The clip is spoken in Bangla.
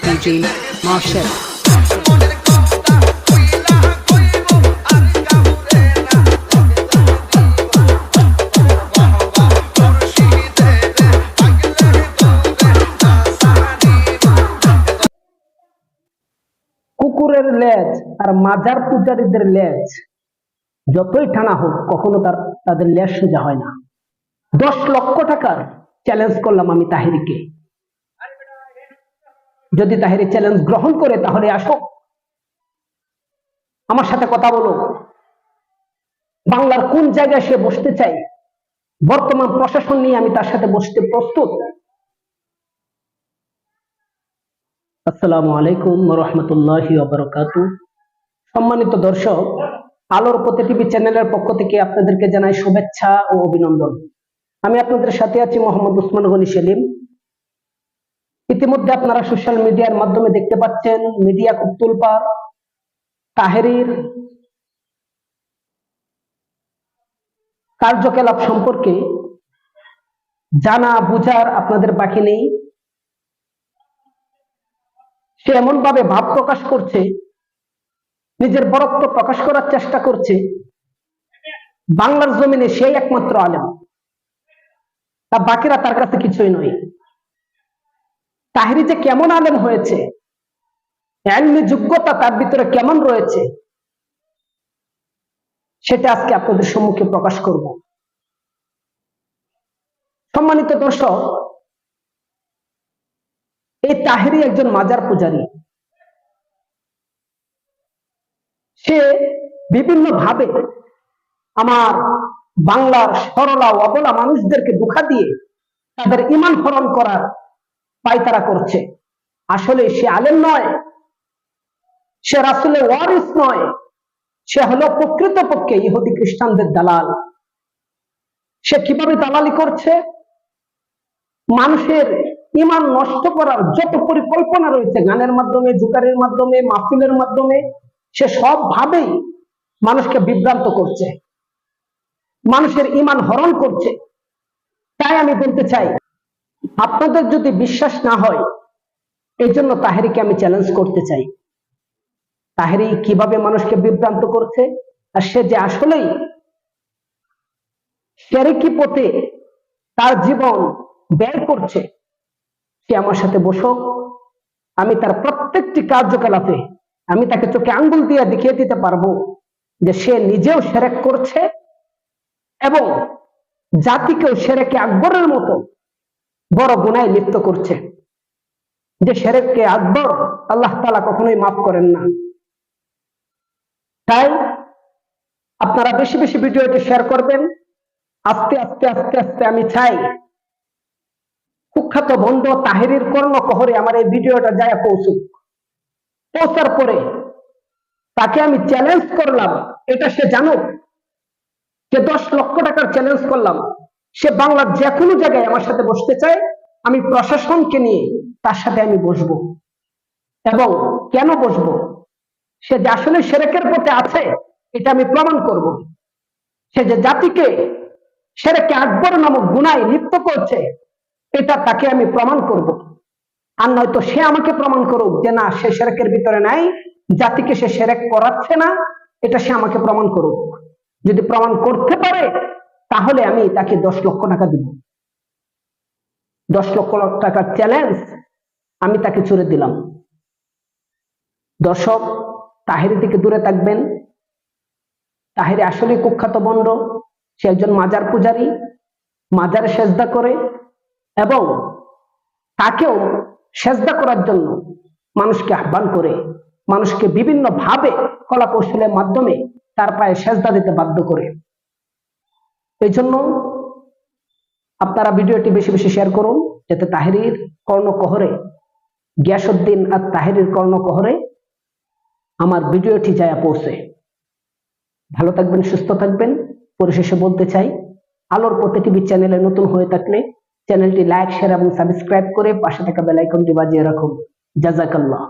DJ Marshall. কুকুরের লেজ আর মাজার পূজারীদের লেজ যতই টানা হোক কখনো তাদের লেজ সোজা হয় না। 10 লক্ষ টাকার চ্যালেঞ্জ করলাম আমি তাহিরিকে। যদি তাহিরি চ্যালেঞ্জ গ্রহণ করে তাহলে আসো, আমার সাথে কথা বলো। বাংলার কোন জায়গায় সে বসতে চাই, বর্তমান প্রশাসন নিয়ে আমি তার সাথে বসতে প্রস্তুত। আসসালামু আলাইকুম ওয়া রাহমাতুল্লাহি ওয়া বারাকাতুহু। সম্মানিত দর্শক, আলোর পথে টিভি চ্যানেলের পক্ষ থেকে আপনাদেরকে জানাই শুভেচ্ছা ও অভিনন্দন। আমি আপনাদের সাথে আছি মোহাম্মদ উসমান গনি সেলিম। ইতিমধ্যে আপনারা সোশ্যাল মিডিয়ার মাধ্যমে দেখতে পাচ্ছেন মিডিয়া খুব তোলপাড়। তাহেরির কার্যকলাপ সম্পর্কে জানা বুঝার আপনাদের বাকি নেই। সে এমন ভাবে ভাব প্রকাশ করছে, নিজের বরত্ব প্রকাশ করার চেষ্টা করছে। বাংলার জমিনে সেই একমাত্র আলেম, তা বাকিরা তার কাছে কিছুই নয়। তাহিরি যে কেমন আলেম হয়েছে, ইলমি যোগ্যতা তার ভিতরে কেমন রয়েছে, সেটা আজকে আপনাদের সম্মুখে প্রকাশ করব। সম্মানিত দর্শক, এই তাহিরি একজন মাজার পূজারী। সে বিভিন্ন ভাবে আমার বাংলার সরলা অবলা মানুষদেরকে ধোঁকা দিয়ে তাদের ঈমান হরণ করার পায়তারা করছে। আসলে সে আলেম নয়, সে রাসূলের ওয়ারিস নয়, সে হলো প্রকৃতপক্ষে ইহুদি খ্রিস্টানদের দালাল। সে কিভাবে দালালি করছে? মানুষের ঈমান নষ্ট করার যত পরিকল্পনা রয়েছে, গানের মাধ্যমে, জুকারের মাধ্যমে, মাহফিলের মাধ্যমে, সে সব ভাবেই মানুষকে বিভ্রান্ত করছে, মানুষের ঈমান হরণ করছে। তাই আমি বলতে চাই, আপনাদের যদি বিশ্বাস না হয়, এই জন্য তাহেরিকে আমি চ্যালেঞ্জ করতে চাই। তাহেরি কিভাবে মানুষকে বিভ্রান্ত করছে, আর সে যে আসলেই শিরকি পথে তার জীবন ব্যয় করছে, সে আমার সাথে বসুক। আমি তার প্রত্যেকটি কার্যকলাপে আমি তাকে চোখে আঙ্গুল দিয়ে দেখিয়ে দিতে পারবো যে সে নিজেও শিরক করছে এবং জাতিকেও শিরকে আকবরের মতো বড় গুনাহে লিপ্ত করছে। যে শিরকে আকবর আল্লাহ তাআলা কখনোই মাফ করেন না। তাই আপনারা বেশি বেশি ভিডিওটি শেয়ার করবেন। আস্তে আস্তে আস্তে আস্তে আমি চাই কুখ্যাত ভণ্ড তাহেরির কর্ণকহরে আমার এই ভিডিওটা যায় পৌঁছার পরে তাকে আমি চ্যালেঞ্জ করলাম, এটা সে জানুক যে 10 লক্ষ টাকার চ্যালেঞ্জ করলাম। সে বাংলার যে কোনো জায়গায় আমার সাথে বসতে চায়, আমি প্রশাসনকে নিয়ে তার সাথে আমি বসবো। এবং কেন বসবো? সে যে আসলে শিরকের পথে আছে এটা আমি প্রমাণ করব। সে যে জাতিকে শিরকে আকবর নামক গুনাহে লিপ্ত করছে, এটা তাকে আমি প্রমাণ করব। আর নয়তো সে আমাকে প্রমাণ করুক যে না, সে শিরকের ভিতরে নাই, জাতিকে সে শিরক করাচ্ছে না, এটা সে আমাকে প্রমাণ করুক। যদি প্রমাণ করতে পারে তাহলে আমি তাকে 10 লক্ষ টাকা দিব। 10 লক্ষ টাকার চ্যালেঞ্জ আমি তাকে ছুড়ে দিলাম। দর্শক, তাহেরি থেকে দূরে থাকবেন। তাহেরি আসলে কুখ্যাত ভণ্ড। সে একজন মাজার পূজারী, মাজারে সেজদা করে এবং তাকেও সেজদা করার জন্য মানুষকে আহ্বান করে, মানুষকে বিভিন্ন ভাবে কলা কৌশলের মাধ্যমে তার পায়ে সেজদা দিতে বাধ্য করে। এই জন্য আপনারা ভিডিওটি বেশি বেশি শেয়ার করুন, যাতে তাহেরির কর্ণকহরে, গিয়াসউদ্দিন আর তাহেরির কর্ণকহরে আমার ভিডিওটি যায় পৌঁছে। ভালো থাকবেন, সুস্থ থাকবেন। পরিশেষে বলতে চাই, আলোর পথে টিভি চ্যানেলে নতুন হয়ে থাকলে চ্যানেলটি লাইক, শেয়ার এবং সাবস্ক্রাইব করে পাশে থাকা বেল আইকনটি বাজিয়ে রাখুন। জাযাকাল্লাহ।